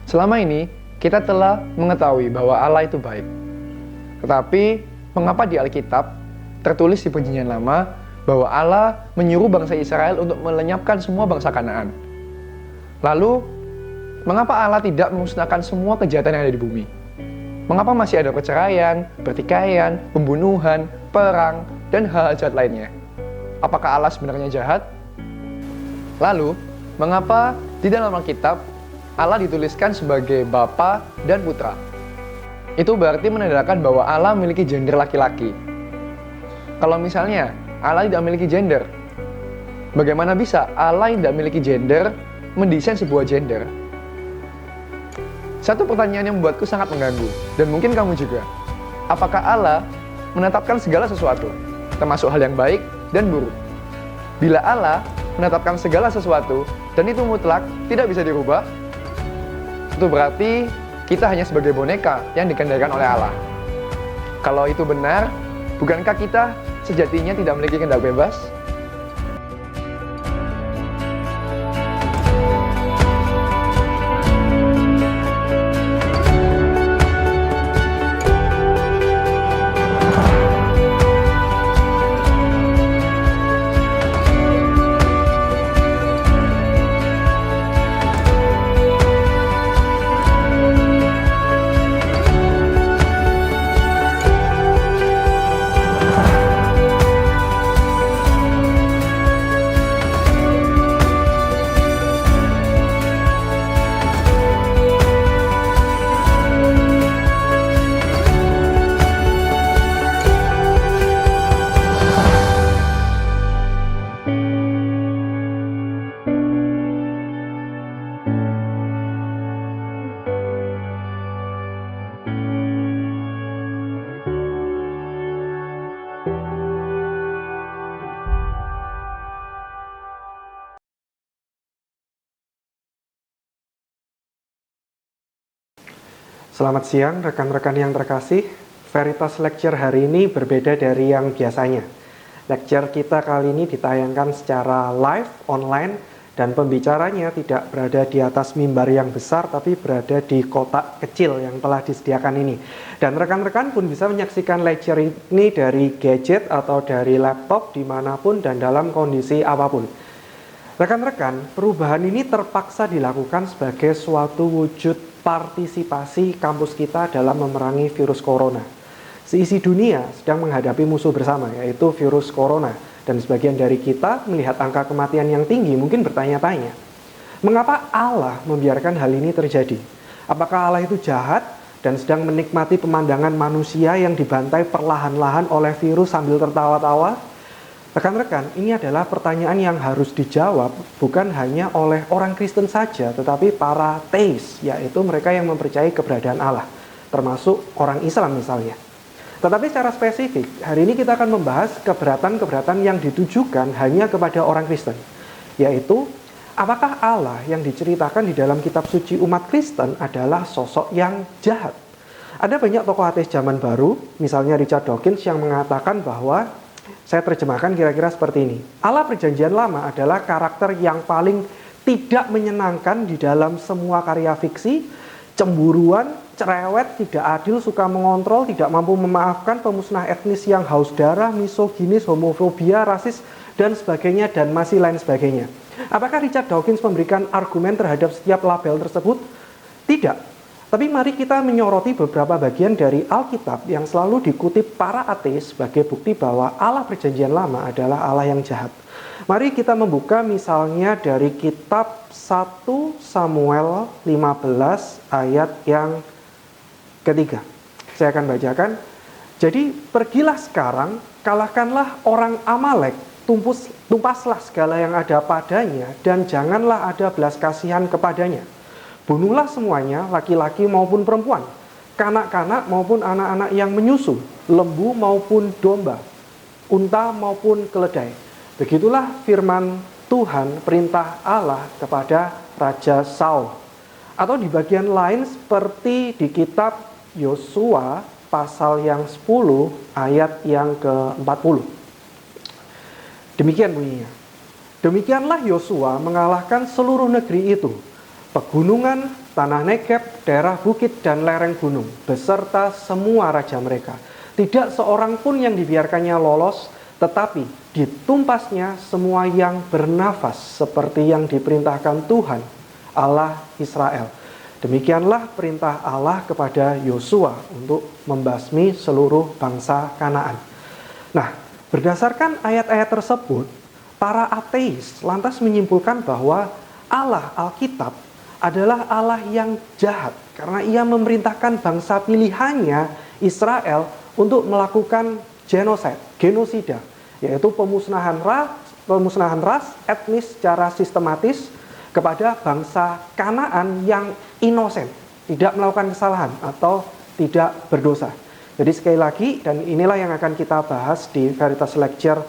Selama ini, kita telah mengetahui bahwa Allah itu baik. Tetapi, mengapa di Alkitab tertulis di Perjanjian Lama bahwa Allah menyuruh bangsa Israel untuk melenyapkan semua bangsa Kanaan? Lalu, mengapa Allah tidak memusnahkan semua kejahatan yang ada di bumi? Mengapa masih ada perceraian, pertikaian, pembunuhan, perang, dan hal-hal jahat lainnya? Apakah Allah sebenarnya jahat? Lalu, mengapa di dalam Alkitab Allah dituliskan sebagai Bapa dan Putra? Itu berarti menandakan bahwa Allah memiliki gender laki-laki. Kalau misalnya Allah tidak memiliki gender, bagaimana bisa Allah yang tidak memiliki gender mendesain sebuah gender? Satu pertanyaan yang membuatku sangat mengganggu, dan mungkin kamu juga. Apakah Allah menetapkan segala sesuatu, termasuk hal yang baik dan buruk? Bila Allah menetapkan segala sesuatu, dan itu mutlak, tidak bisa dirubah, itu berarti kita hanya sebagai boneka yang dikendalikan oleh Allah. Kalau itu benar, bukankah kita sejatinya tidak memiliki kehendak bebas? Selamat siang rekan-rekan yang terkasih. Veritas Lecture hari ini berbeda dari yang biasanya. Lecture kita kali ini ditayangkan secara live, online, dan pembicaranya tidak berada di atas mimbar yang besar, tapi berada di kotak kecil yang telah disediakan ini. Dan rekan-rekan pun bisa menyaksikan lecture ini dari gadget atau dari laptop dimanapun dan dalam kondisi apapun. Rekan-rekan, perubahan ini terpaksa dilakukan sebagai suatu wujud partisipasi kampus kita dalam memerangi virus corona. Seisi dunia sedang menghadapi musuh bersama, yaitu virus corona. Dan sebagian dari kita melihat angka kematian yang tinggi mungkin bertanya-tanya, mengapa Allah membiarkan hal ini terjadi? Apakah Allah itu jahat dan sedang menikmati pemandangan manusia yang dibantai perlahan-lahan oleh virus sambil tertawa-tawa? Rekan-rekan, ini adalah pertanyaan yang harus dijawab bukan hanya oleh orang Kristen saja, tetapi para teis, yaitu mereka yang mempercayai keberadaan Allah, termasuk orang Islam misalnya. Tetapi secara spesifik, hari ini kita akan membahas keberatan-keberatan yang ditujukan hanya kepada orang Kristen, yaitu apakah Allah yang diceritakan di dalam kitab suci umat Kristen adalah sosok yang jahat? Ada banyak tokoh ateis zaman baru, misalnya Richard Dawkins, yang mengatakan bahwa, saya terjemahkan kira-kira seperti ini. Allah Perjanjian Lama adalah karakter yang paling tidak menyenangkan di dalam semua karya fiksi. Cemburuan, cerewet, tidak adil, suka mengontrol, tidak mampu memaafkan, pemusnah etnis yang haus darah, misoginis, homofobia, rasis, dan sebagainya, dan masih lain sebagainya. Apakah Richard Dawkins memberikan argumen terhadap setiap label tersebut? Tidak. Tapi mari kita menyoroti beberapa bagian dari Alkitab yang selalu dikutip para ateis sebagai bukti bahwa Allah Perjanjian Lama adalah Allah yang jahat. Mari kita membuka misalnya dari kitab 1 Samuel 15 ayat yang ketiga. Saya akan bacakan. Jadi, pergilah sekarang, kalahkanlah orang Amalek, tumpaslah segala yang ada padanya, dan janganlah ada belas kasihan kepadanya. Bunuhlah semuanya, laki-laki maupun perempuan, kanak-kanak maupun anak-anak yang menyusu, lembu maupun domba, unta maupun keledai. Begitulah firman Tuhan, perintah Allah kepada Raja Saul. Atau di bagian lain seperti di kitab Yosua pasal yang 10 ayat yang ke-40. Demikian bunyinya. Demikianlah Yosua mengalahkan seluruh negeri itu, pegunungan, tanah Negeb, daerah bukit dan lereng gunung, beserta semua raja mereka. Tidak seorang pun yang dibiarkannya lolos, tetapi ditumpasnya semua yang bernafas seperti yang diperintahkan Tuhan, Allah Israel. Demikianlah perintah Allah kepada Yosua untuk membasmi seluruh bangsa Kanaan. Nah, berdasarkan ayat-ayat tersebut, para ateis lantas menyimpulkan bahwa Allah Alkitab adalah Allah yang jahat karena ia memerintahkan bangsa pilihannya Israel untuk melakukan genosida, yaitu pemusnahan ras etnis secara sistematis kepada bangsa Kanaan yang inosen, tidak melakukan kesalahan atau tidak berdosa. Jadi sekali lagi, dan inilah yang akan kita bahas di Veritas Lecture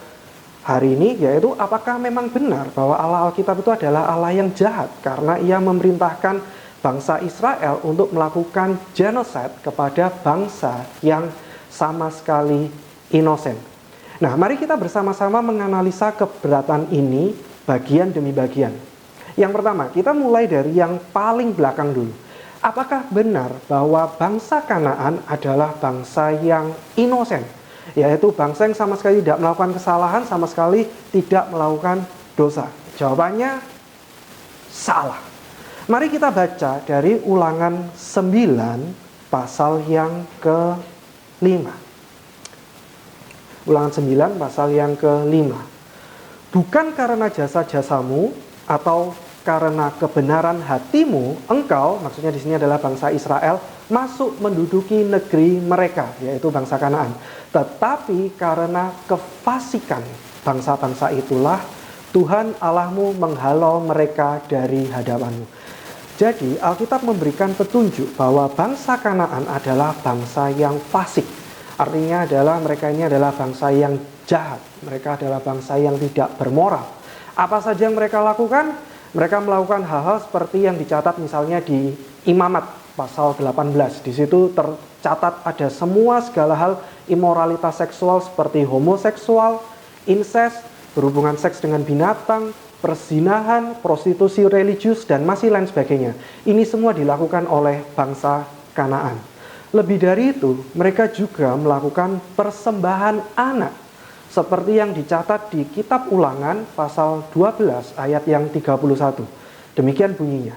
hari ini, yaitu apakah memang benar bahwa Allah Alkitab itu adalah Allah yang jahat karena ia memerintahkan bangsa Israel untuk melakukan genocide kepada bangsa yang sama sekali inosen. Nah, mari kita bersama-sama menganalisa keberatan ini bagian demi bagian. Yang pertama, kita mulai dari yang paling belakang dulu. Apakah benar bahwa bangsa Kanaan adalah bangsa yang inosen? Yaitu bangsa yang sama sekali tidak melakukan kesalahan, sama sekali tidak melakukan dosa. Jawabannya salah. Mari kita baca dari Ulangan 9 pasal yang ke-5. Ulangan 9 pasal yang ke-5. Bukan karena jasa-jasamu atau karena kebenaran hatimu, engkau, maksudnya di sini adalah bangsa Israel, masuk menduduki negeri mereka, yaitu bangsa Kanaan. Tetapi karena kefasikan bangsa-bangsa itulah Tuhan Allahmu menghalau mereka dari hadapanmu. Jadi Alkitab memberikan petunjuk bahwa bangsa Kanaan adalah bangsa yang fasik. Artinya adalah mereka ini adalah bangsa yang jahat. Mereka adalah bangsa yang tidak bermoral. Apa saja yang mereka lakukan? Mereka melakukan hal-hal seperti yang dicatat misalnya di Imamat pasal 18. Di situ tercatat ada semua segala hal imoralitas seksual seperti homoseksual, incest, berhubungan seks dengan binatang, perzinahan, prostitusi religius, dan masih lain sebagainya. Ini semua dilakukan oleh bangsa Kanaan. Lebih dari itu, mereka juga melakukan persembahan anak seperti yang dicatat di kitab Ulangan pasal 12 ayat yang 31. Demikian bunyinya.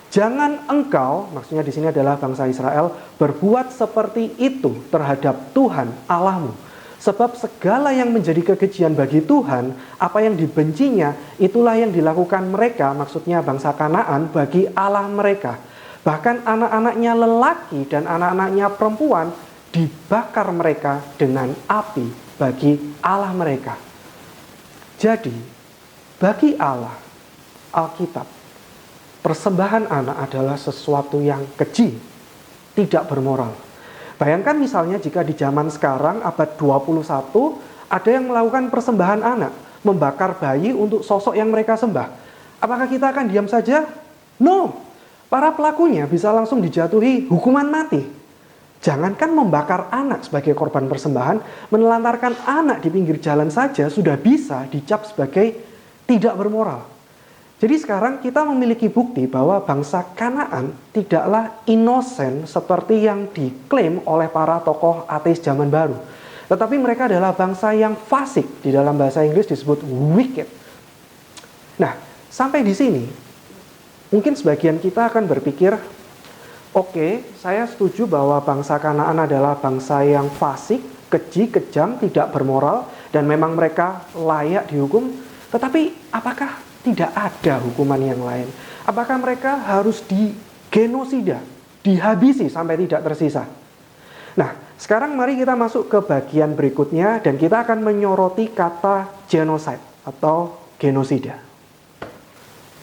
Jangan engkau, maksudnya di sini adalah bangsa Israel, berbuat seperti itu terhadap Tuhan Allahmu. Sebab segala yang menjadi kekejian bagi Tuhan, apa yang dibencinya, itulah yang dilakukan mereka, maksudnya bangsa Kanaan, bagi Allah mereka. Bahkan anak-anaknya lelaki dan anak-anaknya perempuan dibakar mereka dengan api bagi Allah mereka. Jadi, bagi Allah, Alkitab, persembahan anak adalah sesuatu yang keji, tidak bermoral. Bayangkan misalnya jika di zaman sekarang, abad 21, ada yang melakukan persembahan anak, membakar bayi untuk sosok yang mereka sembah. Apakah kita akan diam saja? No, para pelakunya bisa langsung dijatuhi hukuman mati. Jangankan membakar anak sebagai korban persembahan, menelantarkan anak di pinggir jalan saja sudah bisa dicap sebagai tidak bermoral. Jadi sekarang kita memiliki bukti bahwa bangsa Kanaan tidaklah inosen seperti yang diklaim oleh para tokoh ateis zaman baru. Tetapi mereka adalah bangsa yang fasik, di dalam bahasa Inggris disebut wicked. Nah, sampai di sini, mungkin sebagian kita akan berpikir, oke, saya setuju bahwa bangsa Kanaan adalah bangsa yang fasik, keji, kejam, tidak bermoral, dan memang mereka layak dihukum. Tetapi apakah tidak ada hukuman yang lain? Apakah mereka harus digenosida, dihabisi sampai tidak tersisa? Nah, sekarang mari kita masuk ke bagian berikutnya dan kita akan menyoroti kata genocide atau genosida.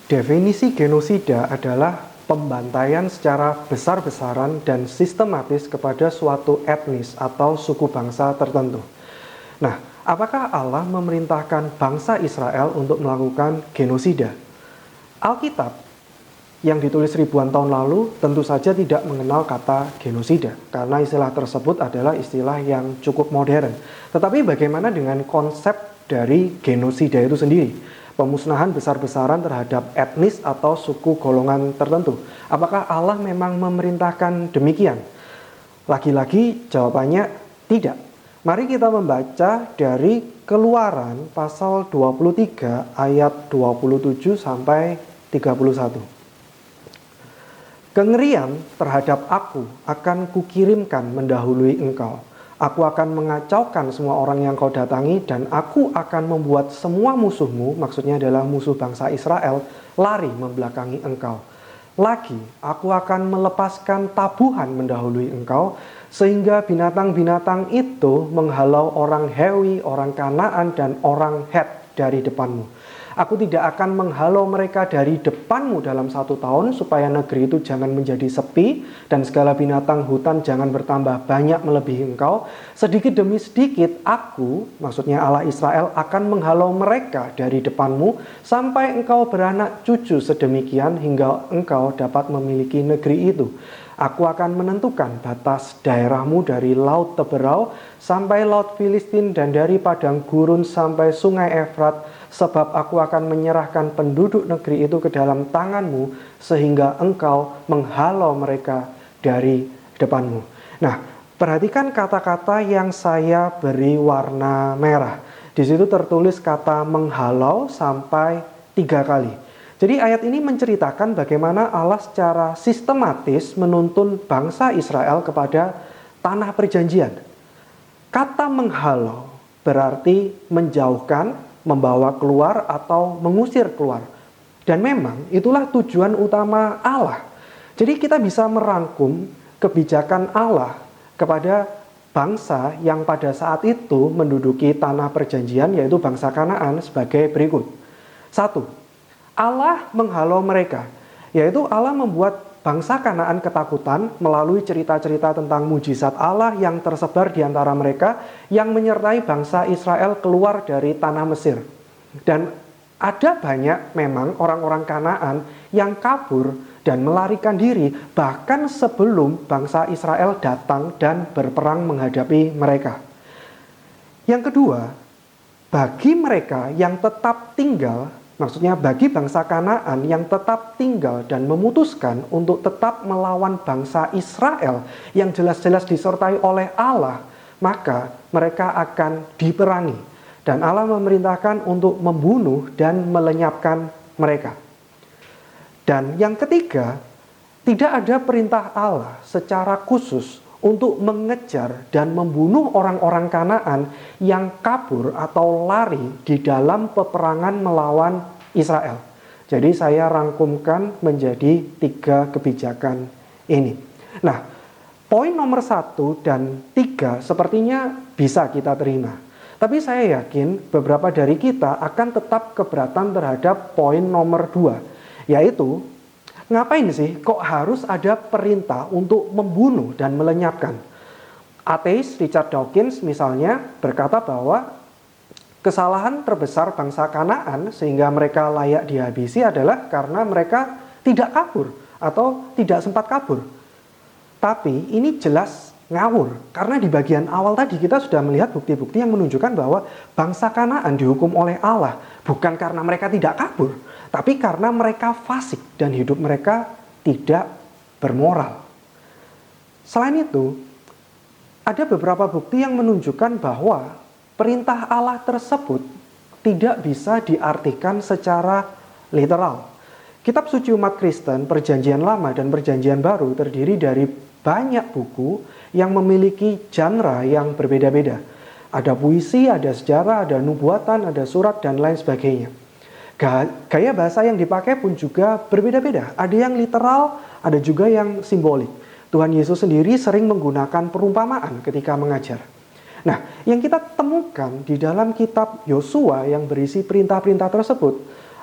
Definisi genosida adalah pembantaian secara besar-besaran dan sistematis kepada suatu etnis atau suku bangsa tertentu. Nah, apakah Allah memerintahkan bangsa Israel untuk melakukan genosida? Alkitab yang ditulis ribuan tahun lalu tentu saja tidak mengenal kata genosida, karena istilah tersebut adalah istilah yang cukup modern. Tetapi bagaimana dengan konsep dari genosida itu sendiri? pemusnahan besar-besaran terhadap etnis atau suku golongan tertentu. Apakah Allah memang memerintahkan demikian? Lagi-lagi jawabannya tidak. Mari kita membaca dari Keluaran pasal 23 ayat 27 sampai 31. Kengerian terhadap aku akan kukirimkan mendahului engkau. Aku akan mengacaukan semua orang yang kau datangi, dan aku akan membuat semua musuhmu, maksudnya adalah musuh bangsa Israel, lari membelakangi engkau. Lagi, aku akan melepaskan tabuhan mendahului engkau, sehingga binatang-binatang itu menghalau orang Hewi, orang Kanaan, dan orang Het dari depanmu. Aku tidak akan menghalau mereka dari depanmu dalam 1 tahun, supaya negeri itu jangan menjadi sepi, dan segala binatang hutan jangan bertambah banyak melebihi engkau. Sedikit demi sedikit aku, maksudnya Allah Israel, akan menghalau mereka dari depanmu, sampai engkau beranak cucu sedemikian, hingga engkau dapat memiliki negeri itu. Aku akan menentukan batas daerahmu dari Laut Teberau sampai Laut Filistin, dan dari padang gurun sampai sungai Efrat, sebab aku akan menyerahkan penduduk negeri itu ke dalam tanganmu, sehingga engkau menghalau mereka dari depanmu. Nah, perhatikan kata-kata yang saya beri warna merah. Di situ tertulis kata menghalau sampai 3 kali. Jadi ayat ini menceritakan bagaimana Allah secara sistematis menuntun bangsa Israel kepada tanah perjanjian. Kata menghalau berarti menjauhkan, membawa keluar, atau mengusir keluar. Dan memang itulah tujuan utama Allah. Jadi kita bisa merangkum kebijakan Allah kepada bangsa yang pada saat itu menduduki tanah perjanjian, yaitu bangsa Kanaan, sebagai berikut. 1. Allah menghalau mereka, yaitu Allah membuat bangsa Kanaan ketakutan melalui cerita-cerita tentang mujizat Allah yang tersebar di antara mereka, yang menyertai bangsa Israel keluar dari tanah Mesir. Dan ada banyak memang orang-orang Kanaan yang kabur dan melarikan diri bahkan sebelum bangsa Israel datang dan berperang menghadapi mereka. Yang kedua, bagi mereka yang tetap tinggal, maksudnya bagi bangsa Kanaan yang tetap tinggal dan memutuskan untuk tetap melawan bangsa Israel yang jelas-jelas disertai oleh Allah, maka mereka akan diperangi. Dan Allah memerintahkan untuk membunuh dan melenyapkan mereka. Dan yang ketiga, tidak ada perintah Allah secara khusus untuk mengejar dan membunuh orang-orang Kanaan yang kabur atau lari di dalam peperangan melawan Israel. Jadi saya rangkumkan menjadi 3 kebijakan ini. Nah, poin nomor 1 dan 3 sepertinya bisa kita terima. Tapi saya yakin beberapa dari kita akan tetap keberatan terhadap poin nomor 2. Yaitu, ngapain sih kok harus ada perintah untuk membunuh dan melenyapkan? Ateis Richard Dawkins misalnya berkata bahwa kesalahan terbesar bangsa Kanaan sehingga mereka layak dihabisi adalah karena mereka tidak kabur atau tidak sempat kabur. Tapi ini jelas ngawur, karena di bagian awal tadi kita sudah melihat bukti-bukti yang menunjukkan bahwa bangsa Kanaan dihukum oleh Allah bukan karena mereka tidak kabur, tapi karena mereka fasik dan hidup mereka tidak bermoral. Selain itu, ada beberapa bukti yang menunjukkan bahwa perintah Allah tersebut tidak bisa diartikan secara literal. Kitab suci umat Kristen, Perjanjian Lama dan Perjanjian Baru terdiri dari banyak buku yang memiliki genre yang berbeda-beda. Ada puisi, ada sejarah, ada nubuatan, ada surat, dan lain sebagainya. Gaya bahasa yang dipakai pun juga berbeda-beda. Ada yang literal, ada juga yang simbolik. Tuhan Yesus sendiri sering menggunakan perumpamaan ketika mengajar. Nah, yang kita temukan di dalam kitab Yosua yang berisi perintah-perintah tersebut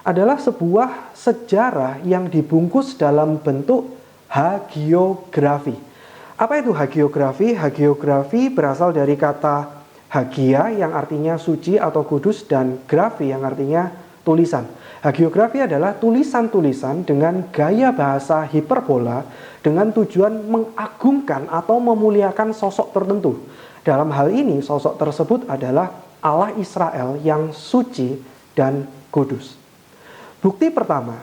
adalah sebuah sejarah yang dibungkus dalam bentuk hagiografi. Apa itu hagiografi? Hagiografi berasal dari kata hagia yang artinya suci atau kudus, dan grafi yang artinya tulisan. Hagiografi adalah tulisan-tulisan dengan gaya bahasa hiperbola dengan tujuan mengagungkan atau memuliakan sosok tertentu. Dalam hal ini sosok tersebut adalah Allah Israel yang suci dan kudus. Bukti pertama,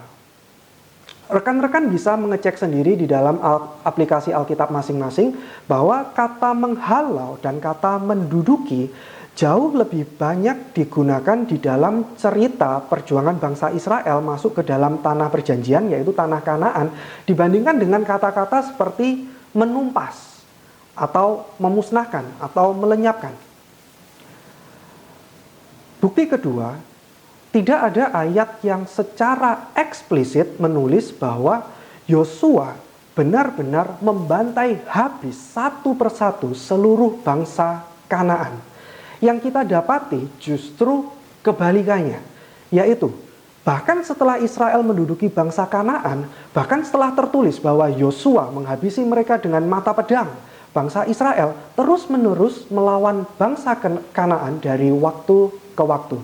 rekan-rekan bisa mengecek sendiri di dalam aplikasi Alkitab masing-masing bahwa kata menghalau dan kata menduduki jauh lebih banyak digunakan di dalam cerita perjuangan bangsa Israel masuk ke dalam tanah perjanjian, yaitu tanah Kanaan, dibandingkan dengan kata-kata seperti menumpas atau memusnahkan atau melenyapkan. Bukti kedua, tidak ada ayat yang secara eksplisit menulis bahwa Yosua benar-benar membantai habis satu persatu seluruh bangsa Kanaan. Yang kita dapati justru kebalikannya, yaitu bahkan setelah Israel menduduki bangsa Kanaan, bahkan setelah tertulis bahwa Yosua menghabisi mereka dengan mata pedang, bangsa Israel terus-menerus melawan bangsa Kanaan dari waktu ke waktu.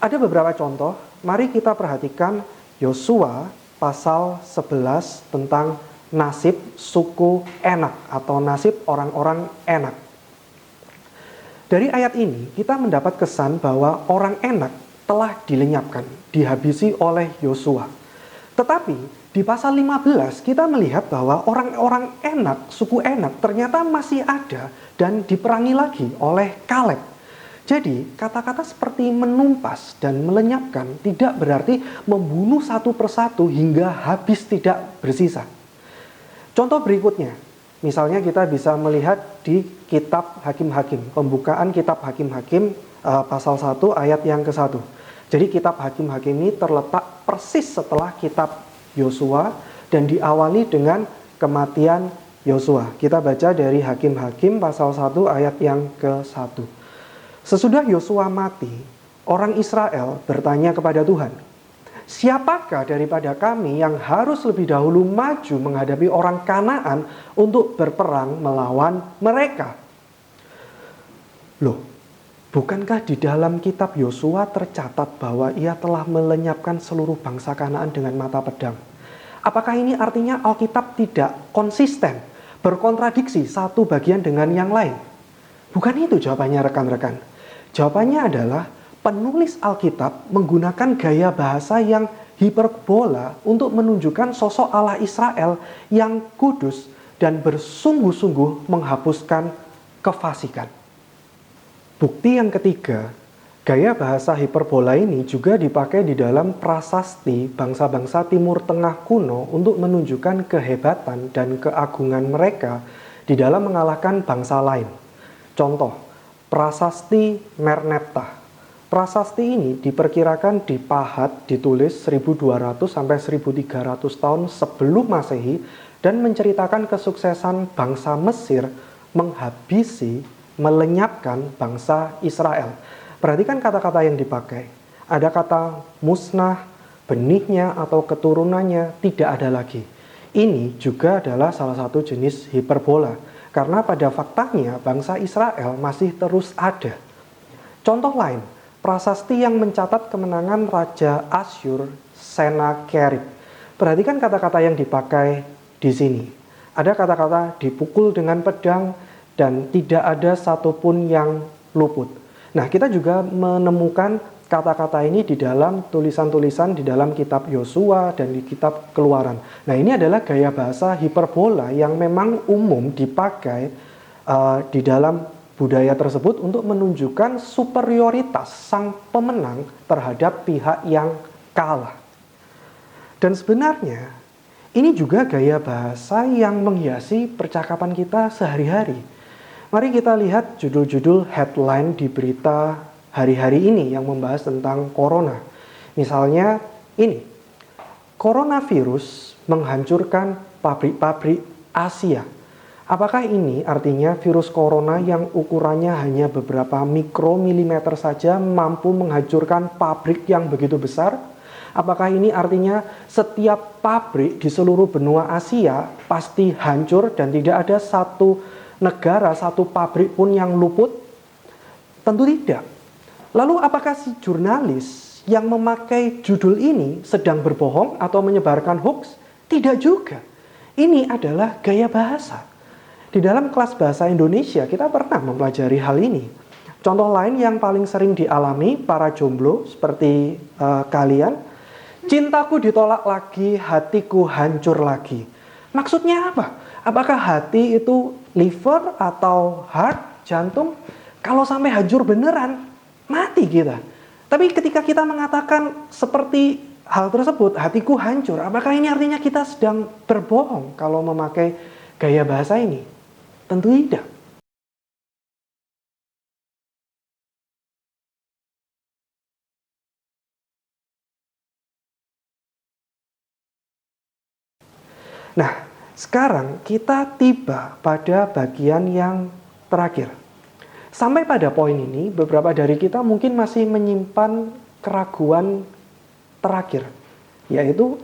Ada beberapa contoh, mari kita perhatikan Yosua pasal 11 tentang nasib suku Enak atau nasib orang-orang Enak. Dari ayat ini kita mendapat kesan bahwa orang Enak telah dilenyapkan, dihabisi oleh Yosua. Tetapi di pasal 15 kita melihat bahwa orang-orang Enak, suku Enak ternyata masih ada dan diperangi lagi oleh Kaleb. Jadi kata-kata seperti menumpas dan melenyapkan tidak berarti membunuh satu persatu hingga habis tidak bersisa. Contoh berikutnya, misalnya kita bisa melihat di kitab Hakim-Hakim, pembukaan kitab Hakim-Hakim pasal 1 ayat yang ke-1. Jadi kitab Hakim-Hakim ini terletak persis setelah kitab Yosua dan diawali dengan kematian Yosua. Kita baca dari Hakim-Hakim pasal 1 ayat yang ke-1. Sesudah Yosua mati, orang Israel bertanya kepada Tuhan, siapakah daripada kami yang harus lebih dahulu maju menghadapi orang Kanaan untuk berperang melawan mereka? Loh, bukankah di dalam kitab Yosua tercatat bahwa ia telah melenyapkan seluruh bangsa Kanaan dengan mata pedang? Apakah ini artinya Alkitab tidak konsisten, berkontradiksi satu bagian dengan yang lain? Bukan itu jawabannya rekan-rekan. Jawabannya adalah penulis Alkitab menggunakan gaya bahasa yang hiperbola untuk menunjukkan sosok Allah Israel yang kudus dan bersungguh-sungguh menghapuskan kefasikan. Bukti yang ketiga, gaya bahasa hiperbola ini juga dipakai di dalam prasasti bangsa-bangsa Timur Tengah kuno untuk menunjukkan kehebatan dan keagungan mereka di dalam mengalahkan bangsa lain. Contoh, prasasti Merneptah. Prasasti ini diperkirakan di Pahat ditulis 1200 sampai 1300 tahun sebelum Masehi dan menceritakan kesuksesan bangsa Mesir menghabisi, melenyapkan bangsa Israel. Perhatikan kata-kata yang dipakai. Ada kata musnah, benihnya atau keturunannya tidak ada lagi. Ini juga adalah salah satu jenis hiperbola. Karena pada faktanya bangsa Israel masih terus ada. Contoh lain, prasasti yang mencatat kemenangan Raja Asyur Senakerib. Perhatikan kata-kata yang dipakai di sini. Ada kata-kata dipukul dengan pedang dan tidak ada satupun yang luput. Nah, kita juga menemukan kata-kata ini di dalam tulisan-tulisan di dalam kitab Yosua dan di kitab Keluaran. Nah, ini adalah gaya bahasa hiperbola yang memang umum dipakai di dalam budaya tersebut untuk menunjukkan superioritas sang pemenang terhadap pihak yang kalah. Dan sebenarnya ini juga gaya bahasa yang menghiasi percakapan kita sehari-hari. Mari kita lihat judul-judul headline di berita hari-hari ini yang membahas tentang corona. Misalnya ini, coronavirus menghancurkan pabrik-pabrik Asia. Apakah ini artinya virus corona yang ukurannya hanya beberapa mikromilimeter saja mampu menghancurkan pabrik yang begitu besar? Apakah ini artinya setiap pabrik di seluruh benua Asia pasti hancur dan tidak ada satu negara, satu pabrik pun yang luput? Tentu tidak. Lalu apakah si jurnalis yang memakai judul ini sedang berbohong atau menyebarkan hoax? Tidak juga. Ini adalah gaya bahasa. Di dalam kelas bahasa Indonesia kita pernah mempelajari hal ini. Contoh lain yang paling sering dialami para jomblo seperti kalian, Cintaku ditolak lagi, hatiku hancur lagi. Maksudnya apa? Apakah hati itu liver atau heart, jantung? Kalau sampai hancur beneran, mati kita. Tapi ketika kita mengatakan seperti hal tersebut, hatiku hancur, apakah ini artinya kita sedang berbohong kalau memakai gaya bahasa ini? Tentu tidak. Nah, sekarang kita tiba pada bagian yang terakhir. Sampai pada poin ini, beberapa dari kita mungkin masih menyimpan keraguan terakhir, yaitu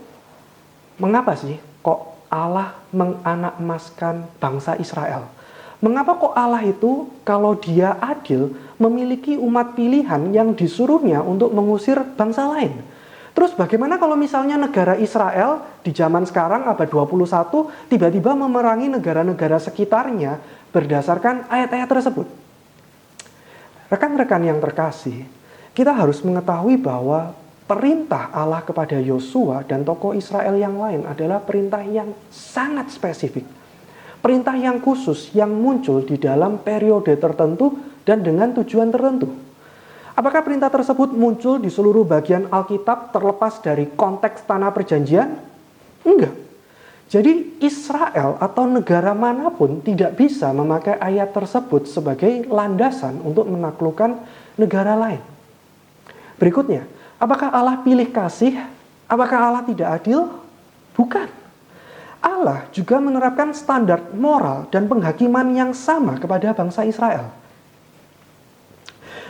mengapa sih kok Allah menganak-emaskan bangsa Israel? Mengapa kok Allah itu kalau dia adil memiliki umat pilihan yang disuruhnya untuk mengusir bangsa lain? Terus bagaimana kalau misalnya negara Israel di zaman sekarang abad 21 tiba-tiba memerangi negara-negara sekitarnya berdasarkan ayat-ayat tersebut? Rekan-rekan yang terkasih, kita harus mengetahui bahwa perintah Allah kepada Yosua dan tokoh Israel yang lain adalah perintah yang sangat spesifik. Perintah yang khusus yang muncul di dalam periode tertentu dan dengan tujuan tertentu. Apakah perintah tersebut muncul di seluruh bagian Alkitab terlepas dari konteks tanah perjanjian? Enggak. Jadi Israel atau negara manapun tidak bisa memakai ayat tersebut sebagai landasan untuk menaklukkan negara lain. Berikutnya, apakah Allah pilih kasih? Apakah Allah tidak adil? Bukan. Allah juga menerapkan standar moral dan penghakiman yang sama kepada bangsa Israel.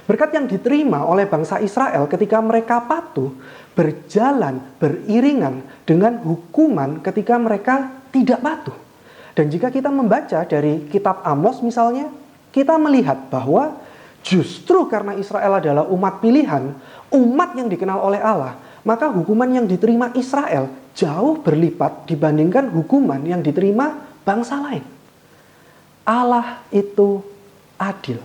Berkat yang diterima oleh bangsa Israel ketika mereka patuh berjalan beriringan dengan hukuman ketika mereka tidak patuh. Dan jika kita membaca dari kitab Amos misalnya, kita melihat bahwa justru karena Israel adalah umat pilihan, umat yang dikenal oleh Allah, maka hukuman yang diterima Israel jauh berlipat dibandingkan hukuman yang diterima bangsa lain. Allah itu adil.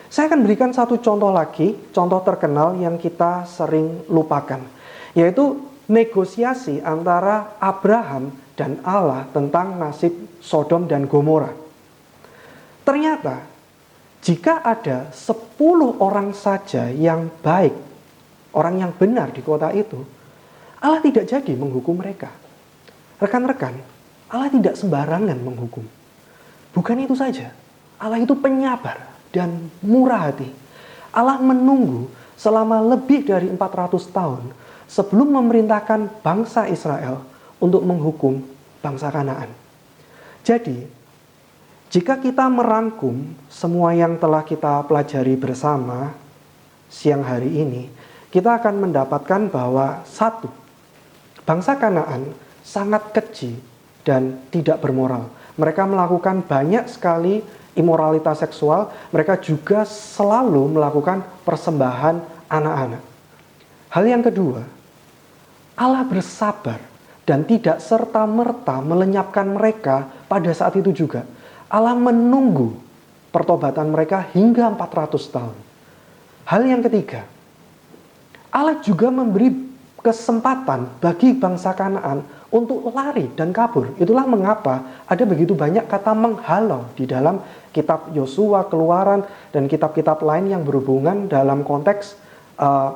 Saya akan berikan satu contoh lagi, contoh terkenal yang kita sering lupakan, yaitu negosiasi antara Abraham dan Allah tentang nasib Sodom dan Gomora. Ternyata, jika ada 10 orang saja yang baik, orang yang benar di kota itu, Allah tidak jadi menghukum mereka. Rekan-rekan, Allah tidak sembarangan menghukum. Bukan itu saja, Allah itu penyabar dan murah hati. Allah menunggu selama lebih dari 400 tahun sebelum memerintahkan bangsa Israel untuk menghukum bangsa Kanaan. Jadi, jika kita merangkum semua yang telah kita pelajari bersama siang hari ini, kita akan mendapatkan bahwa satu, bangsa Kanaan sangat keji dan tidak bermoral. Mereka melakukan banyak sekali imoralitas seksual, mereka juga selalu melakukan persembahan anak-anak. Hal yang kedua, Allah bersabar dan tidak serta-merta melenyapkan mereka pada saat itu juga. Allah menunggu pertobatan mereka hingga 400 tahun. Hal yang ketiga, Allah juga memberi kesempatan bagi bangsa Kanaan untuk lari dan kabur. Itulah mengapa ada begitu banyak kata menghalau di dalam kitab Yosua, Keluaran, dan kitab-kitab lain yang berhubungan dalam konteks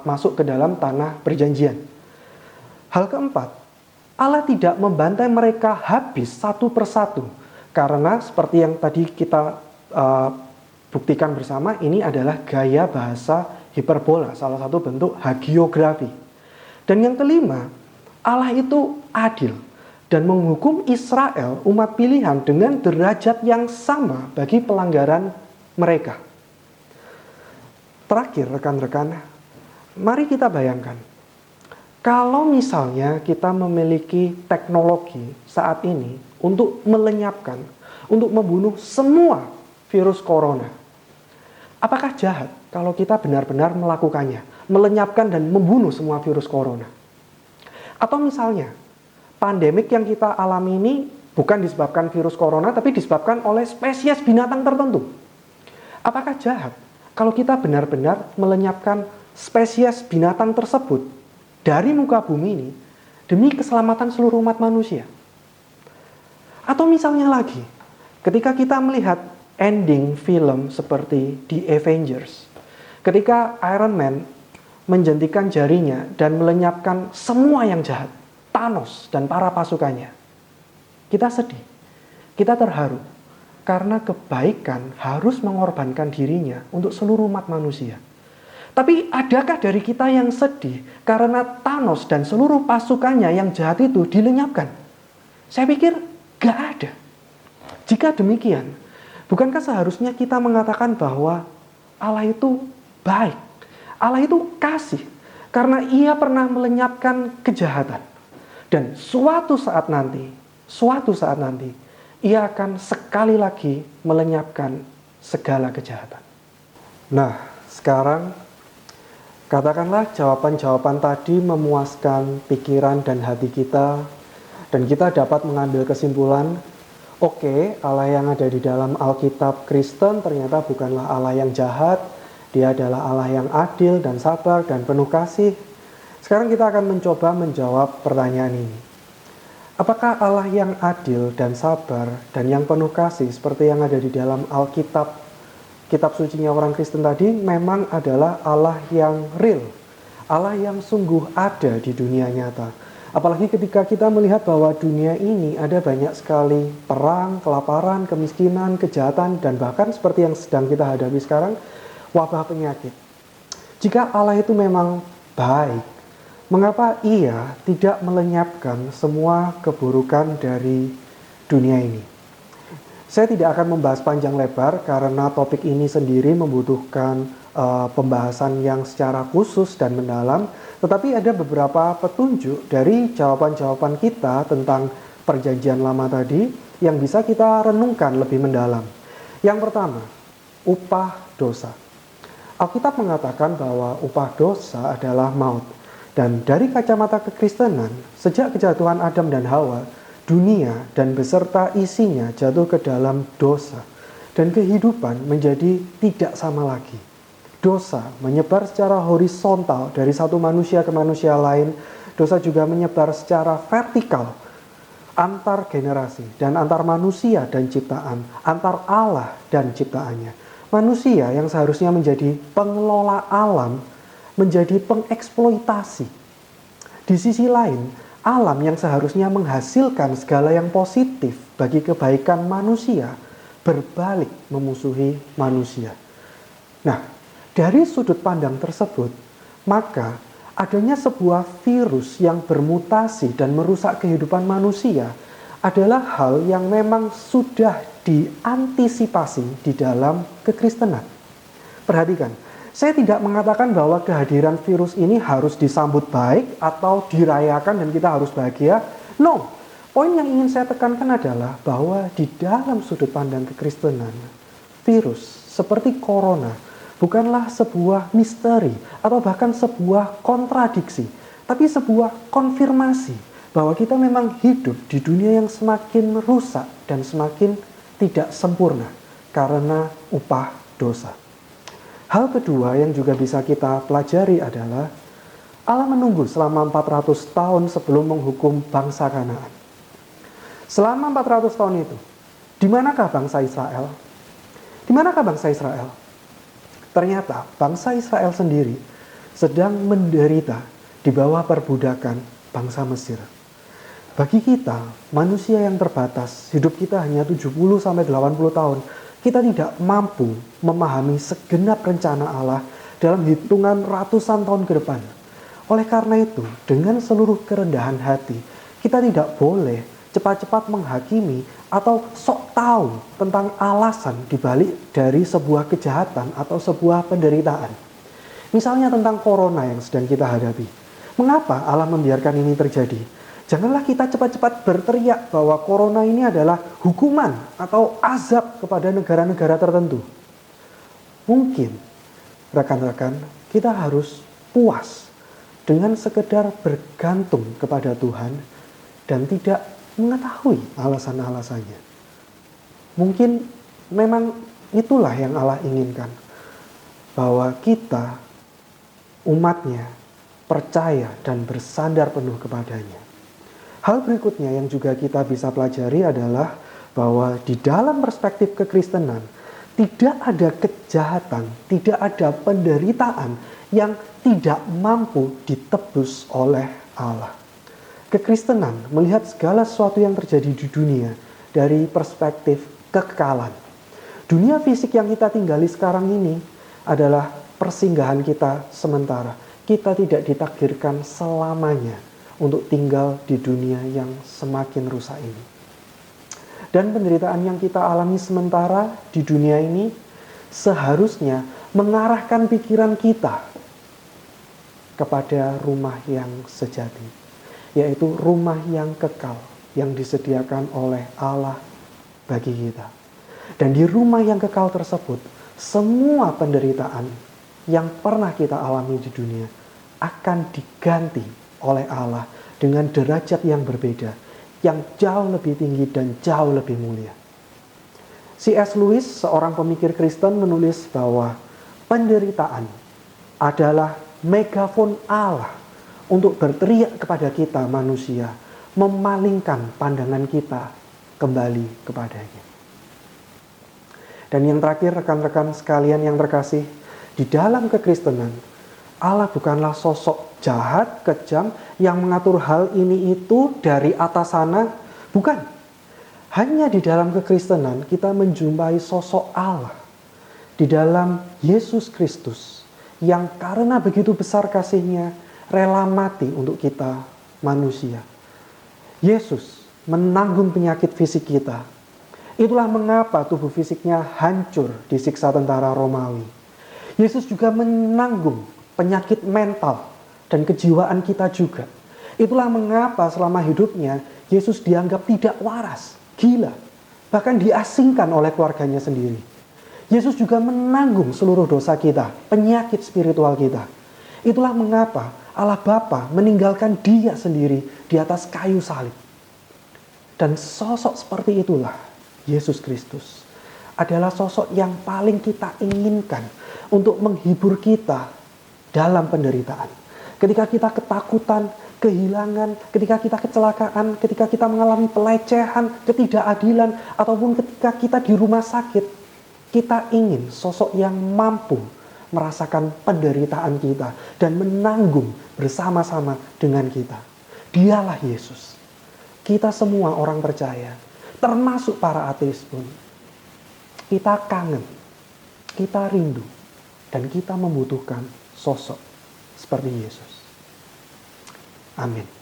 masuk ke dalam tanah perjanjian. Hal keempat, Allah tidak membantai mereka habis satu persatu. Karena seperti yang tadi kita buktikan bersama, ini adalah gaya bahasa hiperbola, salah satu bentuk hagiografi. Dan yang kelima, Allah itu adil dan menghukum Israel, umat pilihan, dengan derajat yang sama bagi pelanggaran mereka. Terakhir, rekan-rekan, mari kita bayangkan, kalau misalnya kita memiliki teknologi saat ini untuk melenyapkan, untuk membunuh semua virus corona, apakah jahat kalau kita benar-benar melakukannya, melenyapkan dan membunuh semua virus corona? Atau misalnya, pandemik yang kita alami ini bukan disebabkan virus corona, tapi disebabkan oleh spesies binatang tertentu. Apakah jahat kalau kita benar-benar melenyapkan spesies binatang tersebut dari muka bumi ini demi keselamatan seluruh umat manusia. Atau misalnya lagi, ketika kita melihat ending film seperti The Avengers, ketika Iron Man menjentikan jarinya dan melenyapkan semua yang jahat, Thanos dan para pasukannya, kita sedih, kita terharu, karena kebaikan harus mengorbankan dirinya untuk seluruh umat manusia. Tapi adakah dari kita yang sedih karena Thanos dan seluruh pasukannya yang jahat itu dilenyapkan? Saya pikir gak ada. Jika demikian, bukankah seharusnya kita mengatakan bahwa Allah itu baik, Allah itu kasih, karena Ia pernah melenyapkan kejahatan. Dan suatu saat nanti, Ia akan sekali lagi melenyapkan segala kejahatan. Nah, sekarang katakanlah jawaban-jawaban tadi memuaskan pikiran dan hati kita, dan kita dapat mengambil kesimpulan, oke, Allah yang ada di dalam Alkitab Kristen ternyata bukanlah Allah yang jahat, Dia adalah Allah yang adil dan sabar dan penuh kasih. Sekarang kita akan mencoba menjawab pertanyaan ini. Apakah Allah yang adil dan sabar dan yang penuh kasih seperti yang ada di dalam Alkitab, kitab sucinya orang Kristen tadi, memang adalah Allah yang real, Allah yang sungguh ada di dunia nyata? Apalagi ketika kita melihat bahwa dunia ini ada banyak sekali perang, kelaparan, kemiskinan, kejahatan, dan bahkan seperti yang sedang kita hadapi sekarang, wabah penyakit. Jika Allah itu memang baik, mengapa Ia tidak melenyapkan semua keburukan dari dunia ini? Saya tidak akan membahas panjang lebar karena topik ini sendiri membutuhkan pembahasan yang secara khusus dan mendalam. Tetapi ada beberapa petunjuk dari jawaban-jawaban kita tentang perjanjian lama tadi yang bisa kita renungkan lebih mendalam. Yang pertama, upah dosa. Alkitab mengatakan bahwa upah dosa adalah maut. Dan dari kacamata kekristenan, sejak kejatuhan Adam dan Hawa, dunia dan beserta isinya jatuh ke dalam dosa. Dan kehidupan menjadi tidak sama lagi. Dosa menyebar secara horizontal dari satu manusia ke manusia lain. Dosa juga menyebar secara vertikal antar generasi dan antar manusia dan ciptaan, antar Allah dan ciptaannya. Manusia yang seharusnya menjadi pengelola alam menjadi pengeksploitasi. Di sisi lain, alam yang seharusnya menghasilkan segala yang positif bagi kebaikan manusia berbalik memusuhi manusia. Nah, dari sudut pandang tersebut, maka adanya sebuah virus yang bermutasi dan merusak kehidupan manusia adalah hal yang memang sudah diantisipasi di dalam kekristenan. Perhatikan, saya tidak mengatakan bahwa kehadiran virus ini harus disambut baik atau dirayakan dan kita harus bahagia. No, poin yang ingin saya tekankan adalah bahwa di dalam sudut pandang kekristenan, virus seperti corona bukanlah sebuah misteri atau bahkan sebuah kontradiksi, tapi sebuah konfirmasi bahwa kita memang hidup di dunia yang semakin rusak dan semakin tidak sempurna karena upah dosa. Hal kedua yang juga bisa kita pelajari adalah Allah menunggu selama 400 tahun sebelum menghukum bangsa Kanaan. Selama 400 tahun itu, di manakah bangsa Israel? Di manakah bangsa Israel? Ternyata bangsa Israel sendiri sedang menderita di bawah perbudakan bangsa Mesir. Bagi kita, manusia yang terbatas, hidup kita hanya 70-80 tahun, kita tidak mampu memahami segenap rencana Allah dalam hitungan ratusan tahun ke depan. Oleh karena itu, dengan seluruh kerendahan hati, kita tidak boleh cepat-cepat menghakimi atau sok tahu tentang alasan dibalik dari sebuah kejahatan atau sebuah penderitaan. Misalnya tentang corona yang sedang kita hadapi. Mengapa Allah membiarkan ini terjadi? Janganlah kita cepat-cepat berteriak bahwa corona ini adalah hukuman atau azab kepada negara-negara tertentu. Mungkin, rekan-rekan, kita harus puas dengan sekedar bergantung kepada Tuhan dan tidak mengetahui alasan-alasannya. Mungkin memang itulah yang Allah inginkan. Bahwa kita, umatnya, percaya dan bersandar penuh kepadanya. Hal berikutnya yang juga kita bisa pelajari adalah bahwa di dalam perspektif kekristenan, tidak ada kejahatan, tidak ada penderitaan yang tidak mampu ditebus oleh Allah. Kekristenan melihat segala sesuatu yang terjadi di dunia dari perspektif kekekalan. Dunia fisik yang kita tinggali sekarang ini adalah persinggahan kita sementara. Kita tidak ditakdirkan selamanya untuk tinggal di dunia yang semakin rusak ini. Dan penderitaan yang kita alami sementara di dunia ini seharusnya mengarahkan pikiran kita kepada rumah yang sejati, yaitu rumah yang kekal yang disediakan oleh Allah bagi kita. Dan di rumah yang kekal tersebut, semua penderitaan yang pernah kita alami di dunia akan diganti oleh Allah dengan derajat yang berbeda, yang jauh lebih tinggi dan jauh lebih mulia. C.S. Lewis, seorang pemikir Kristen, menulis bahwa penderitaan adalah megafon Allah untuk berteriak kepada kita manusia, memalingkan pandangan kita kembali kepadanya. Dan yang terakhir, rekan-rekan sekalian yang terkasih, di dalam kekristenan, Allah bukanlah sosok jahat, kejam, yang mengatur hal ini itu dari atas sana. Bukan. Hanya di dalam kekristenan kita menjumpai sosok Allah. Di dalam Yesus Kristus, yang karena begitu besar kasihnya, rela mati untuk kita manusia. Yesus menanggung penyakit fisik kita. Itulah mengapa tubuh fisiknya hancur disiksa tentara Romawi. Yesus juga menanggung penyakit mental dan kejiwaan kita juga. Itulah mengapa selama hidupnya Yesus dianggap tidak waras, gila, bahkan diasingkan oleh keluarganya sendiri. Yesus juga menanggung seluruh dosa kita, penyakit spiritual kita. Itulah mengapa Allah Bapa meninggalkan Dia sendiri di atas kayu salib. Dan sosok seperti itulah Yesus Kristus adalah sosok yang paling kita inginkan untuk menghibur kita dalam penderitaan. Ketika kita ketakutan, kehilangan, ketika kita kecelakaan, ketika kita mengalami pelecehan, ketidakadilan, ataupun ketika kita di rumah sakit, kita ingin sosok yang mampu merasakan penderitaan kita dan menanggung bersama-sama dengan kita. Dialah Yesus. Kita semua orang percaya, termasuk para ateis pun, kita kangen, kita rindu, dan kita membutuhkan sosok seperti Yesus. Amin.